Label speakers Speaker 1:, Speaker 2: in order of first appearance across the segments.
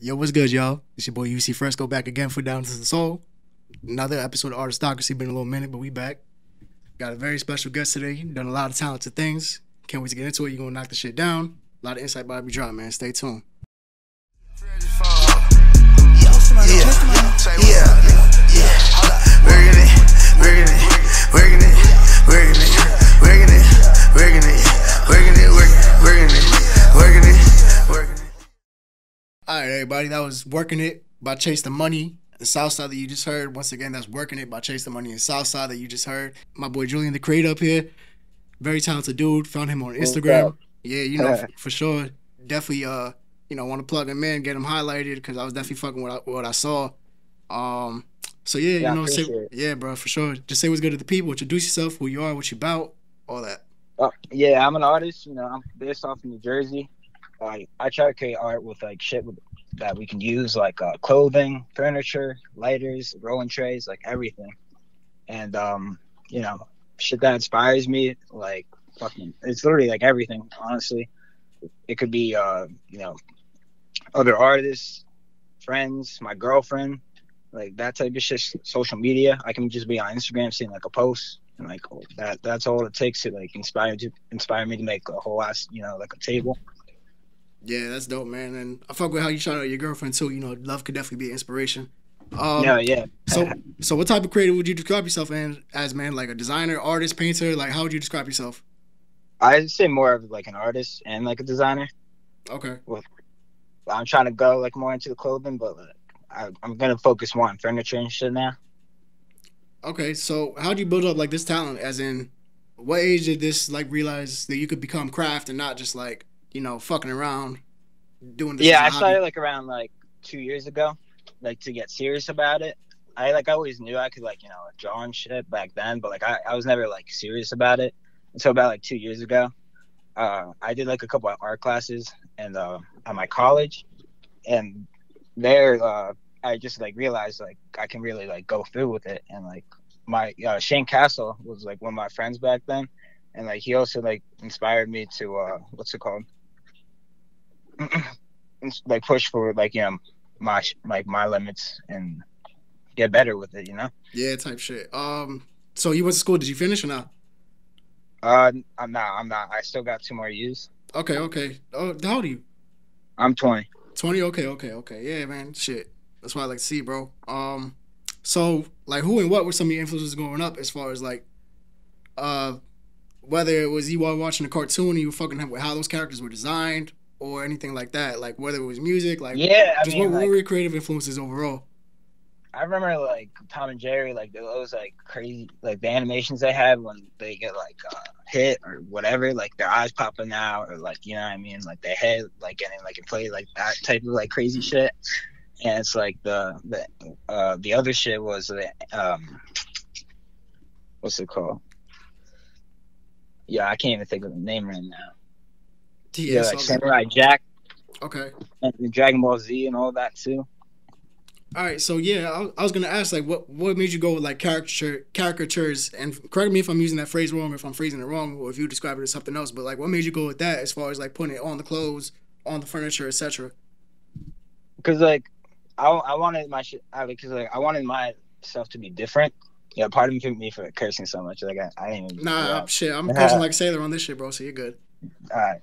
Speaker 1: Yo, what's good, y'all? It's your boy UC Fresco back again for Down to the Soul. Another episode of Artistocracy. Been a little minute, but we back. Got a very special guest today. Done a lot of talented things. Can't wait to get into it. You're gonna knock the shit down. A lot of insight by be dropped, man. Stay tuned. All right, everybody, that was Working It by ChaseTheMoney and Southside that you just heard. Once again, that's Working It by ChaseTheMoney and Southside that you just heard. My boy Julian The Creator up here. Very talented dude. Found him on Instagram. Yeah, you know, for sure. Definitely, want to plug him in, get him highlighted because I was definitely fucking with what I saw. So yeah, yeah, bro, for sure. Just say what's good to the people. Introduce yourself, who you are, what you about, all that.
Speaker 2: Yeah, I'm an artist. I'm based off in New Jersey. I try to create art with shit that we can use, clothing, furniture, lighters, rolling trays, everything. And shit that inspires me, it's literally everything, honestly. It could be other artists, friends, my girlfriend, that type of shit. Social media, I can just be on Instagram seeing a post, and that's all it takes to inspire me to make a whole ass a table.
Speaker 1: Yeah, that's dope, man. And I fuck with how you shout out your girlfriend too. Love could definitely be an inspiration.
Speaker 2: Yeah.
Speaker 1: So what type of creator would you describe yourself as, man? Like a designer, artist, painter? How would you describe yourself?
Speaker 2: I'd say more of an artist and a designer.
Speaker 1: Okay.
Speaker 2: Well, I'm trying to go more into the clothing, but I'm gonna focus more on furniture and shit now.
Speaker 1: Okay, so how'd you build up this talent? As in, what age did this realize that you could become craft and not just fucking around doing this?
Speaker 2: Yeah, I started around 2 years ago, to get serious about it. I always knew I could draw and shit back then, but I was never serious about it until about 2 years ago. I did a couple of art classes and at my college, and there I just realized I can really go through with it. And my Shane Castle was one of my friends back then, and he also inspired me to what's it called push for my limits and get better with it,
Speaker 1: Yeah, type shit. So you went to school, did you finish or not?
Speaker 2: I'm not. I still got 2 more years.
Speaker 1: Okay. Oh, how old are you?
Speaker 2: I'm 20.
Speaker 1: 20. Okay. Yeah, man, shit, that's what I like to see, bro. So who and what were some of your influences growing up, as far as whether it was you were watching a cartoon and you were fucking with how those characters were designed, or anything like that, whether it was music, what were your creative influences overall?
Speaker 2: I remember Tom and Jerry, those crazy the animations they had when they get hit or whatever, their eyes popping out, or you know what I mean, their head getting inflated, that type of crazy shit. And it's the other shit was what's it called? Yeah, I can't even think of the name right now. Yeah, Samurai Jack.
Speaker 1: Okay.
Speaker 2: And Dragon Ball Z and all that too.
Speaker 1: All right, so yeah, I was gonna ask what made you go with caricatures, and correct me if I'm using that phrase wrong, if I'm phrasing it wrong, or if you describe it as something else. But what made you go with that, as far as putting it on the clothes, on the furniture, etc.?
Speaker 2: Because I wanted my shit, because I wanted myself to be different. Yeah, pardon me for cursing so much. I didn't even.
Speaker 1: Nah, shit, I'm cursing like Sailor on this shit, bro. So you're good.
Speaker 2: All right.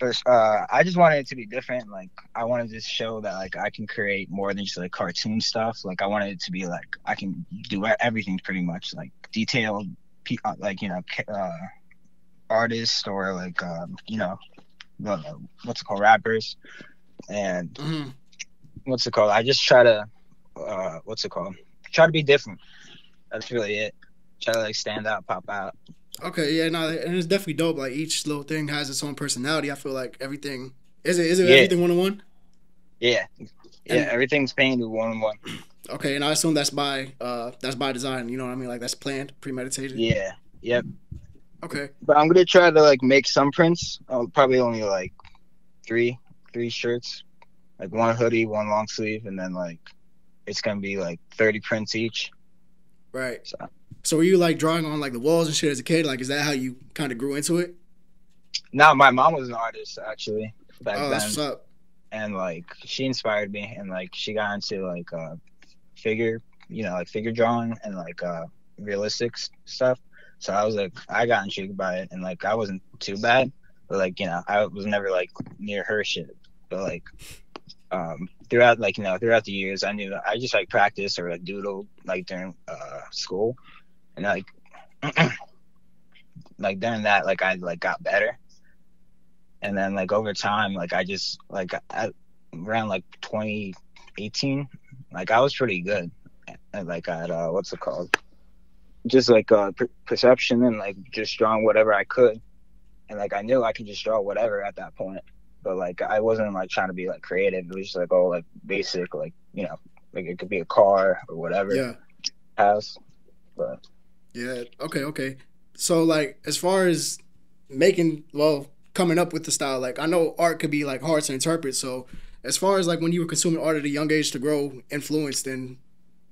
Speaker 2: But I just wanted it to be different. I wanted to show that I can create more than just cartoon stuff. I wanted it to be I can do everything pretty much, detailed, artists, or what's it called, rappers, and what's it called. I just try to try to be different. That's really it. Try to stand out, pop out.
Speaker 1: Okay, yeah, no, and it's definitely dope. Each little thing has its own personality. I feel everything is it everything 1-on-1?
Speaker 2: Yeah, everything's painted 1-on-1.
Speaker 1: Okay, and I assume that's by design. You know what I mean? That's planned, premeditated.
Speaker 2: Yeah. Yep.
Speaker 1: Okay.
Speaker 2: But I'm gonna try to make some prints. Probably only three shirts, 1 hoodie, 1 long sleeve, and then it's gonna be 30 prints each.
Speaker 1: Right. So were you drawing on the walls and shit as a kid? Is that how you kind of grew into it?
Speaker 2: No, my mom was an artist actually back then.
Speaker 1: That's what's up.
Speaker 2: and like she inspired me, and like she got into like figure, like figure drawing and like realistic stuff. So I was like, I got intrigued by it, and like I wasn't too bad, but like I was never like near her shit. But like throughout throughout the years, I knew I just like practiced or like doodled like during school, and like like during that like I like got better, and then like over time like I just like around like 2018 like I was pretty good at like at what's it called, just like perception and like just drawing whatever I could, and like I knew I could just draw whatever at that point, but like I wasn't like trying to be like creative. It was just like like basic, like like it could be a car or whatever
Speaker 1: Yeah.
Speaker 2: house. But
Speaker 1: Yeah. Okay. So like as far as coming up with the style, like I know art could be like hard to interpret. So as far as like when you were consuming art at a young age to grow influenced and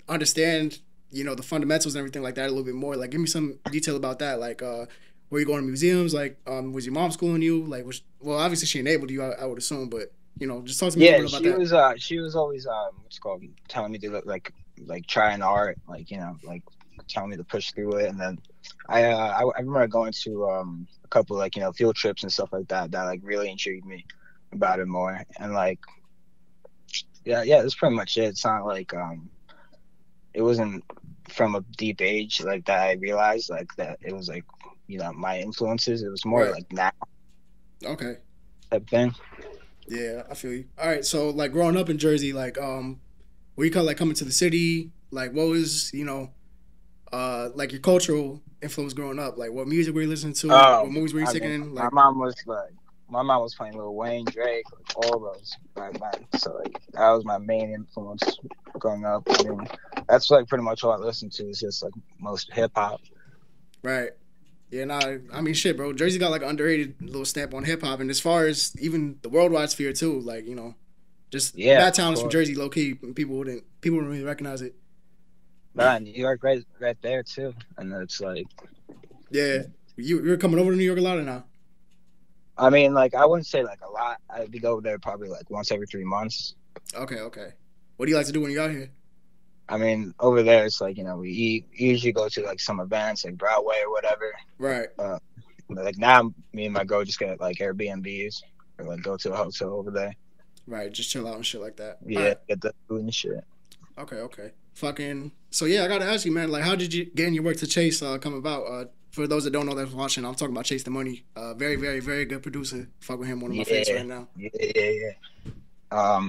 Speaker 1: understand, the fundamentals and everything like that a little bit more. Like give me some detail about that. Like were you going to museums? Like was your mom schooling you? Like well obviously she enabled you, I would assume, but just talk to me a
Speaker 2: yeah,
Speaker 1: little bit about that.
Speaker 2: she was always what's it called, telling me to look like try an art, like like telling me to push through it. And then I remember going to a couple like field trips and stuff like that like really intrigued me about it more. And like yeah, that's pretty much it. It's not like it wasn't from a deep age like that I realized like that it was like my influences. It was more
Speaker 1: Right.
Speaker 2: like now
Speaker 1: Okay.
Speaker 2: type thing.
Speaker 1: Yeah, I feel you. All right, so like growing up in Jersey, like were you kind of like coming to the city? Like what was, like your cultural influence growing up? Like what music were you listening to? What movies were you
Speaker 2: I
Speaker 1: taking
Speaker 2: mean,
Speaker 1: in?
Speaker 2: my
Speaker 1: Like
Speaker 2: mom was like, my mom was playing Lil Wayne, Drake, like all those back then. So like that was my main influence growing up. I mean, that's like pretty much all I listened to is just like most hip hop.
Speaker 1: right. Yeah, nah, I mean shit, bro. Jersey got like an underrated little stamp on hip hop and as far as even the worldwide sphere too, like, just
Speaker 2: Yeah,
Speaker 1: mad
Speaker 2: of
Speaker 1: talents from
Speaker 2: course.
Speaker 1: Jersey low key and people wouldn't really recognize it.
Speaker 2: But New York, right there too. And it's like,
Speaker 1: Yeah. You're coming over to New York a lot or not?
Speaker 2: I mean, like I wouldn't say like a lot. I'd be go there probably like once every 3 months.
Speaker 1: Okay. What do you like to do when you out here?
Speaker 2: I mean, over there it's like we usually go to like some events like Broadway or whatever.
Speaker 1: Right.
Speaker 2: But like now, me and my girl just get like Airbnbs or like go to a hotel over there.
Speaker 1: Right, just chill out and shit like that. All
Speaker 2: Yeah,
Speaker 1: right.
Speaker 2: get the food and shit.
Speaker 1: Okay. Fucking. So yeah, I gotta ask you, man. Like, how did you get in your work to Chase come about? For those that don't know that's watching, I'm talking about Chase the Money. Very, very, very good producer. Fuck with him, one of my favorites
Speaker 2: Yeah,
Speaker 1: right now.
Speaker 2: yeah.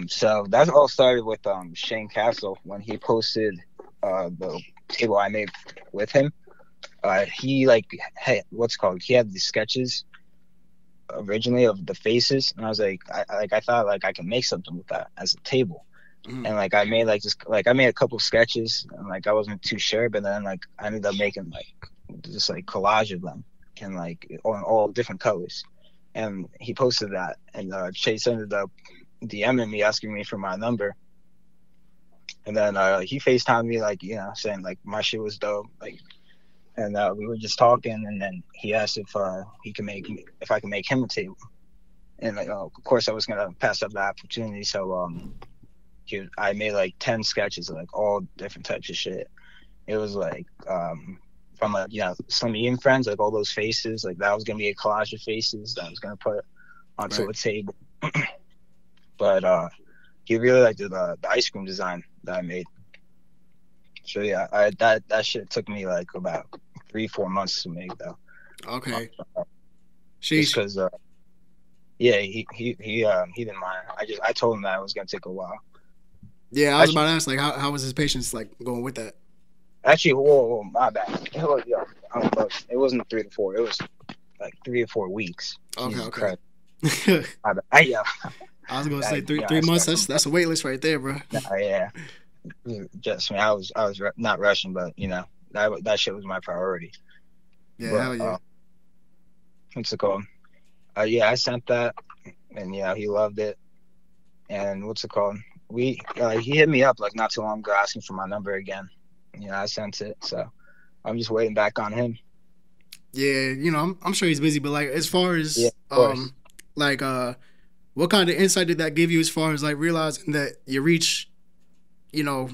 Speaker 2: So that all started with Shane Castle when he posted the table I made with him. He like had what's it called. He had the sketches originally of the faces, and I was like, I thought like I could make something with that as a table.
Speaker 1: Mm.
Speaker 2: And like I made like just like I made a couple sketches, and like I wasn't too sure, but then like I ended up making like just like collage of them and like all different colors. And he posted that, and Chase ended up DMing me asking me for my number, and then he FaceTimed me like saying like my shit was dope, like, and we were just talking, and then he asked if if I can make him a table, and like of course I was gonna pass up the opportunity, so I made like 10 sketches of like all different types of shit. It was like from like some Ian friends, like all those faces, like that was gonna be a collage of faces that I was gonna put onto
Speaker 1: Right.
Speaker 2: a table. But he really liked the ice cream design that I made. So yeah, that shit took me like about 3-4 months to make though.
Speaker 1: Okay.
Speaker 2: Just
Speaker 1: Sheesh.
Speaker 2: because yeah, he didn't mind. I told him that it was gonna take a while.
Speaker 1: Yeah, I was about to ask like how was his patience like going with that?
Speaker 2: Actually, whoa, my bad. It wasn't 3 to 4. It was like 3 or 4 weeks. Jesus
Speaker 1: Okay.
Speaker 2: Christ. My bad. Yeah.
Speaker 1: I was gonna say three
Speaker 2: I
Speaker 1: three months.
Speaker 2: started.
Speaker 1: That's a wait list right there, bro.
Speaker 2: Yeah. Just I was not rushing, but that shit was my priority.
Speaker 1: Yeah,
Speaker 2: But
Speaker 1: hell yeah.
Speaker 2: what's it called? Yeah, I sent that, and he loved it. And what's it called? He hit me up like not too long ago asking for my number again. I sent it, so I'm just waiting back on him.
Speaker 1: Yeah, I'm sure he's busy, but like as far
Speaker 2: Yeah,
Speaker 1: as
Speaker 2: of course.
Speaker 1: like What kind of insight did that give you as far as like realizing that your reach, you know,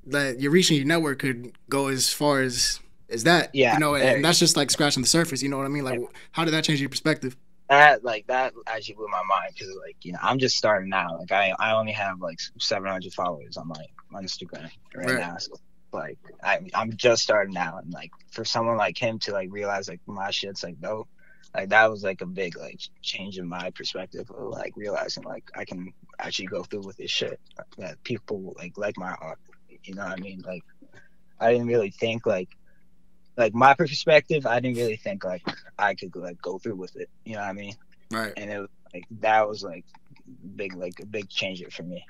Speaker 1: that your reach and your network could go as far as that,
Speaker 2: Yeah,
Speaker 1: you know, and that's just like scratching the surface, you know what I mean? Like, how did that change your perspective?
Speaker 2: that actually blew my mind because like I'm just starting now. Like I only have like 700 followers on my Instagram right now. So, like I'm just starting out, and like for someone like him to like realize like my shit's like dope, like that was like a big like change in my perspective of like realizing like I can actually go through with this shit, that people like my art. You know what I mean? Like I didn't really think like my perspective, I didn't really think like I could like go through with it. You know what I mean?
Speaker 1: Right.
Speaker 2: And it was like that was like a big changer for me.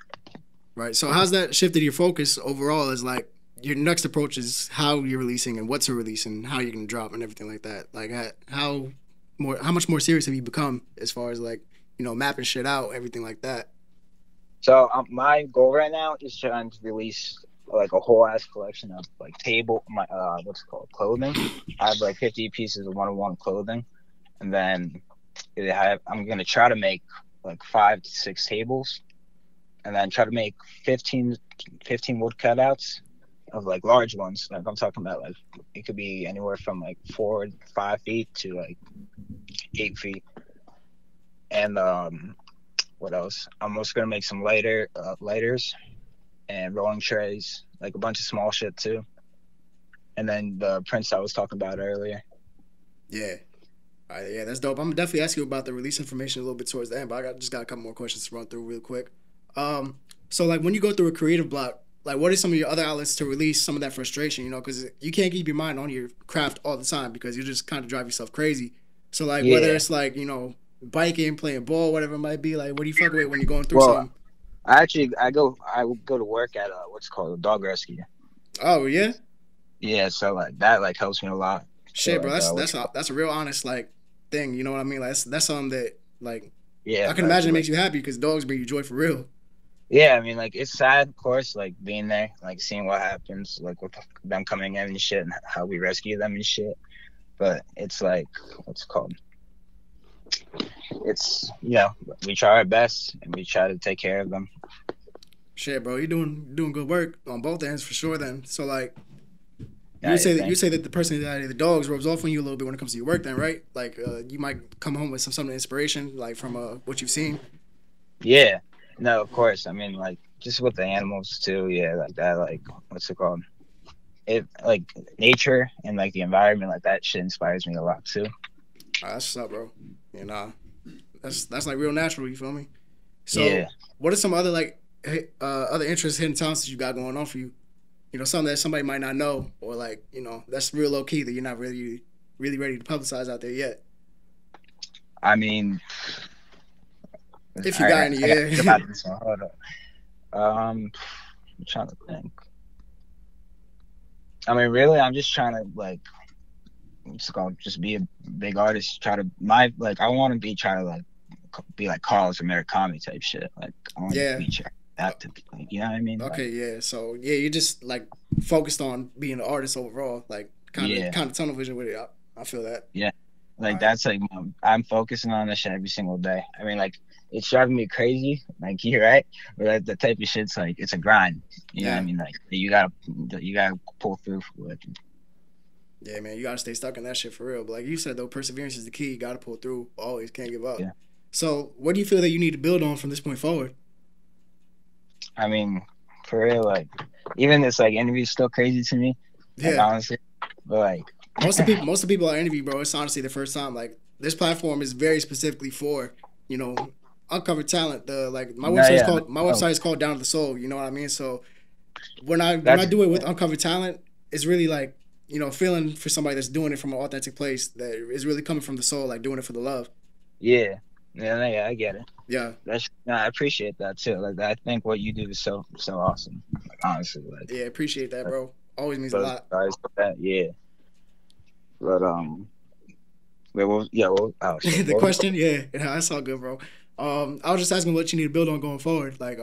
Speaker 1: Right. So how's that shifted your focus overall? Is like your next approach is how you're releasing and what to release and how you're gonna drop and everything like that. Like how much more serious have you become as far as like, you know, mapping shit out, everything like that?
Speaker 2: So my goal right now is trying to release like a whole ass collection of like what's it called, clothing. I have like 50 pieces of one-on-one clothing, and then I'm gonna try to make like 5 to 6 tables, and then try to make 15 wood cutouts of like large ones. Like I'm talking about like it could be anywhere from like 4 to 5 feet to like 8 feet. And what else? I'm also gonna make some lighters and rolling trays, like a bunch of small shit too. And then the prints I was talking about earlier.
Speaker 1: Yeah. All right, yeah, that's dope. I'm definitely asking you about the release information a little bit towards the end, but just got a couple more questions to run through real quick. So like when you go through a creative block, like what are some of your other outlets to release some of that frustration, you know, because you can't keep your mind on your craft all the time because you just kind of drive yourself crazy. So like whether it's like, you know, biking, playing ball, whatever it might be, like what do you fuck with when you're going through something?
Speaker 2: I go to work at what's called a dog rescue.
Speaker 1: Oh yeah.
Speaker 2: Yeah, so like that like helps me a lot.
Speaker 1: Shit,
Speaker 2: so,
Speaker 1: bro,
Speaker 2: like,
Speaker 1: that's a real honest like thing. You know what I mean? Like that's something that like I can
Speaker 2: like,
Speaker 1: imagine it makes you happy because dogs bring you joy for real.
Speaker 2: Yeah, I mean like it's sad, of course, like being there, like seeing what happens, like with them coming in and shit, and how we rescue them and shit. But it's like what's it called? It's we try our best and we try to take care of them.
Speaker 1: Shit, bro, you're doing good work on both ends for sure. Then, so like,
Speaker 2: You
Speaker 1: say that the personality of the dogs rubs off on you a little bit when it comes to your work. Then, right? Like, you might come home with some of inspiration, like from what you've seen.
Speaker 2: Yeah, no, of course. I mean, like just with the animals too. Yeah, like that. Like what's it called? It like nature and like the environment, like that shit inspires me a lot too.
Speaker 1: That's what's up, bro. You know, that's like real natural. You feel me? So,
Speaker 2: yeah.
Speaker 1: What are some other like other interests, hidden talents that you got going on for you? You know, something that somebody might not know, or like, you know, that's real low key that you're not really ready to publicize out there yet.
Speaker 2: I mean,
Speaker 1: if you got any, yeah.
Speaker 2: Hold up. I'm trying to think. I mean, really, I'm just trying to like, it's called just be a big artist. I want to try to like be like Kaws or Murakami type shit. Like I want to be that to be, like, you know what I mean?
Speaker 1: Okay,
Speaker 2: like,
Speaker 1: yeah. So yeah, you just like focused on being an artist overall, like kind of tunnel vision with it. I feel that.
Speaker 2: Yeah, like that's like I'm focusing on this shit every single day. I mean, like it's driving me crazy. Like you're right, but like, the type of shit's like it's a grind. You know what I mean? Like you gotta pull through for it.
Speaker 1: Yeah, man, you gotta stay stuck in that shit for real. But like you said though, perseverance is the key. You gotta pull through. Always can't give up.
Speaker 2: Yeah.
Speaker 1: So what do you feel that you need to build on from this point forward?
Speaker 2: I mean, for real, like even this like interview is still crazy to me. Like, honestly, but like
Speaker 1: most of the people I interview, bro, it's honestly the first time. Like this platform is very specifically for, you know, uncovered talent. My website is called Down to the Soul. You know what I mean? So when I do it with uncovered talent, it's really like, you know, feeling for somebody that's doing it from an authentic place that is really coming from the soul, like doing it for the love.
Speaker 2: Yeah, I get it.
Speaker 1: Yeah,
Speaker 2: I appreciate that too. Like I think what you do is so awesome. Like, honestly, like
Speaker 1: yeah, appreciate that, bro. Always means a lot.
Speaker 2: Yeah, but
Speaker 1: the question, yeah, that's all good, bro. I was just asking what you need to build on going forward, like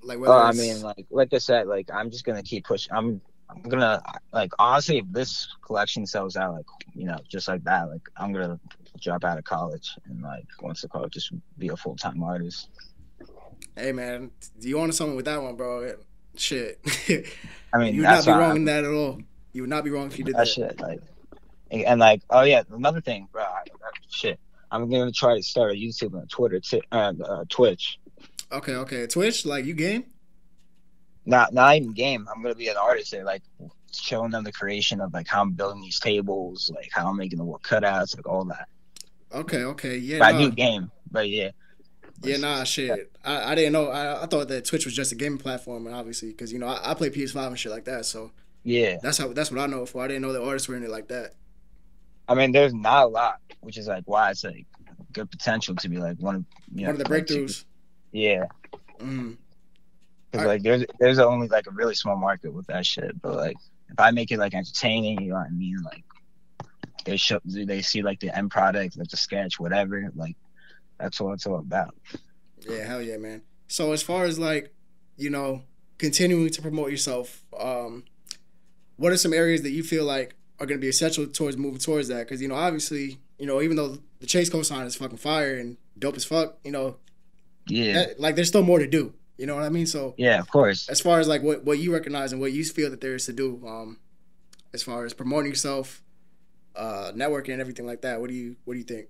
Speaker 1: whether
Speaker 2: I mean, like I said, like I'm just gonna keep pushing. I'm gonna like honestly, if this collection sells out, like you know, just like that, like I'm gonna drop out of college and like what's it called, just be a full-time artist.
Speaker 1: Hey man, you on to something with that one, bro? Shit.
Speaker 2: I mean,
Speaker 1: you would not be wrong in that at all. You would not be wrong if you did that.
Speaker 2: Shit, like, and like, oh yeah, another thing, bro. Shit, I'm gonna try to start a YouTube and Twitch.
Speaker 1: Okay. Twitch, like you game?
Speaker 2: Not even game. I'm gonna be an artist there, like showing them the creation of like how I'm building these tables, like how I'm making the wood cutouts, like all that.
Speaker 1: Okay, yeah.
Speaker 2: But I do game, but yeah.
Speaker 1: Yeah, nah, shit. I didn't know. I thought that Twitch was just a gaming platform, and obviously, because you know I play PS5 and shit like that. So
Speaker 2: yeah,
Speaker 1: that's what I know it for. I didn't know that artists were in it like that.
Speaker 2: I mean, there's not a lot, which is like why it's like good potential to be like one of
Speaker 1: the breakthroughs.
Speaker 2: Yeah. Because like there's only like a really small market with that shit, but like if I make it like entertaining, you know what I mean? Like they see like the end product, like the sketch, whatever. Like that's what it's all about.
Speaker 1: Yeah, hell yeah, man. So as far as like, you know, continuing to promote yourself, what are some areas that you feel like are going to be essential towards moving towards that? Because, you know, obviously, you know, even though the Chase cosign is fucking fire and dope as fuck, you know, like there's still more to do. You know what I mean? So
Speaker 2: yeah, of course.
Speaker 1: As far as like what you recognize and what you feel that there is to do, as far as promoting yourself, networking and everything like that, what do you think?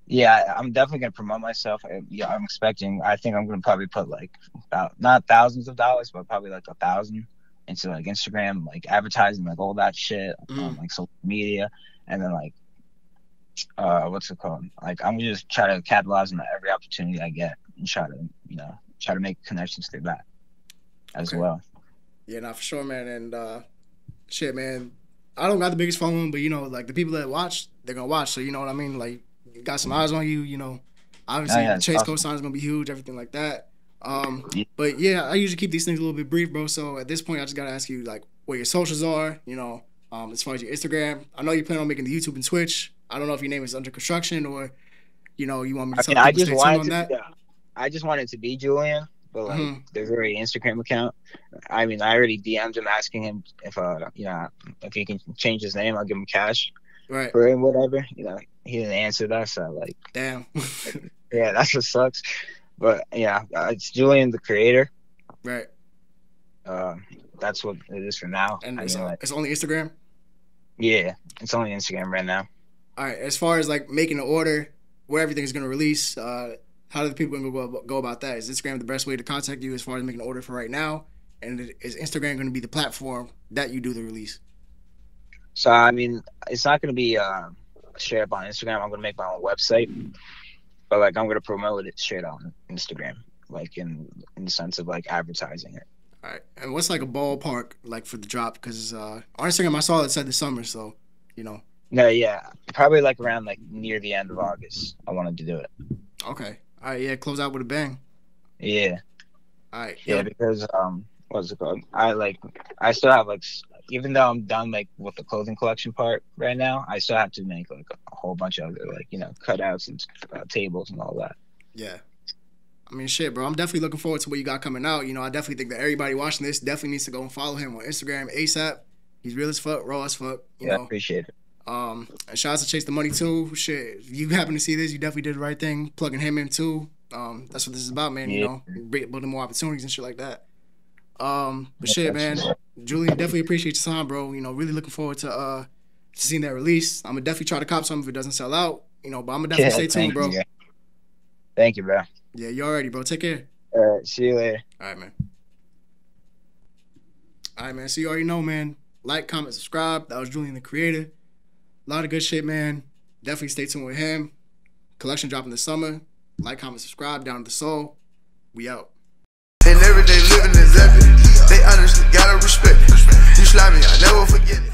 Speaker 2: Yeah, I'm definitely gonna promote myself. Yeah, I think I'm gonna probably put like about not thousands of dollars, but probably like 1,000 into like Instagram, like advertising, like all that shit, like social media, and then like what's it called? Like I'm gonna just try to capitalize on every opportunity I get and try to make connections through that as well. Yeah,
Speaker 1: nah, for sure, man. And shit, man, I don't got the biggest following, but you know, like the people that watch, they're gonna watch. So you know what I mean? Like you got some eyes on you. You know, obviously the Chase cosign is gonna be huge, everything like that. But yeah, I usually keep these things a little bit brief, bro. So at this point, I just gotta ask you like what your socials are. You know, as far as your Instagram. I know you plan on making the YouTube and Twitch. I don't know if your name is under construction or, you know, you want me to tell people to stay tuned on that.
Speaker 2: I just wanted to be Julian, but like there's already an Instagram account. I mean, I already DM'd him asking him if if he can change his name, I'll give him cash.
Speaker 1: Right.
Speaker 2: For him, whatever. You know, he didn't answer that, so like
Speaker 1: damn.
Speaker 2: Yeah, that's what sucks. But yeah, it's Julian The Creator.
Speaker 1: Right.
Speaker 2: That's what it is for now.
Speaker 1: And it's only Instagram?
Speaker 2: Yeah, it's only Instagram right now.
Speaker 1: All right. As far as like making an order, where everything's gonna release, how do the people gonna go about that? Is Instagram the best way to contact you as far as making an order for right now? And is Instagram going to be the platform that you do the release?
Speaker 2: So I mean, it's not going to be straight up on Instagram. I'm going to make my own website, but like I'm going to promote it straight on Instagram, like in the sense of like advertising it.
Speaker 1: All right. And what's like a ballpark like for the drop? Because on Instagram I saw it said this summer, so you know.
Speaker 2: No, yeah, probably like around like near the end of August. I wanted to do it.
Speaker 1: Okay. All right. Yeah, close out with a bang.
Speaker 2: Yeah.
Speaker 1: All right.
Speaker 2: Yeah, because what's it called? I still have like, even though I'm done like with the clothing collection part right now, I still have to make like a whole bunch of other like, you know, cutouts and tables and all that.
Speaker 1: Yeah. I mean, shit, bro. I'm definitely looking forward to what you got coming out. You know, I definitely think that everybody watching this definitely needs to go and follow him on Instagram ASAP. He's real as fuck, raw as fuck. You know?
Speaker 2: I appreciate it.
Speaker 1: And shout out to ChaseTheMoney too. Shit, if you happen to see this, you definitely did the right thing, plugging him in too. That's what this is about, man. You know, building more opportunities and shit like that. But shit, man, Julian, definitely appreciate your time, bro. You know, really looking forward to seeing that release. I'm gonna definitely try to cop some if it doesn't sell out. You know, but I'm gonna definitely stay tuned, bro.
Speaker 2: Thank you, bro.
Speaker 1: Yeah, you already, bro. Take care.
Speaker 2: All right, see you later.
Speaker 1: All right, man. So you already know, man. Like, comment, subscribe. That was Julian The Creator. A lot of good shit, man. Definitely stay tuned with him. Collection dropping this summer. Like, comment, subscribe. Down to the soul. We out.
Speaker 3: And everyday living is epic. They honestly gotta respect it. You slap me, I never forget it.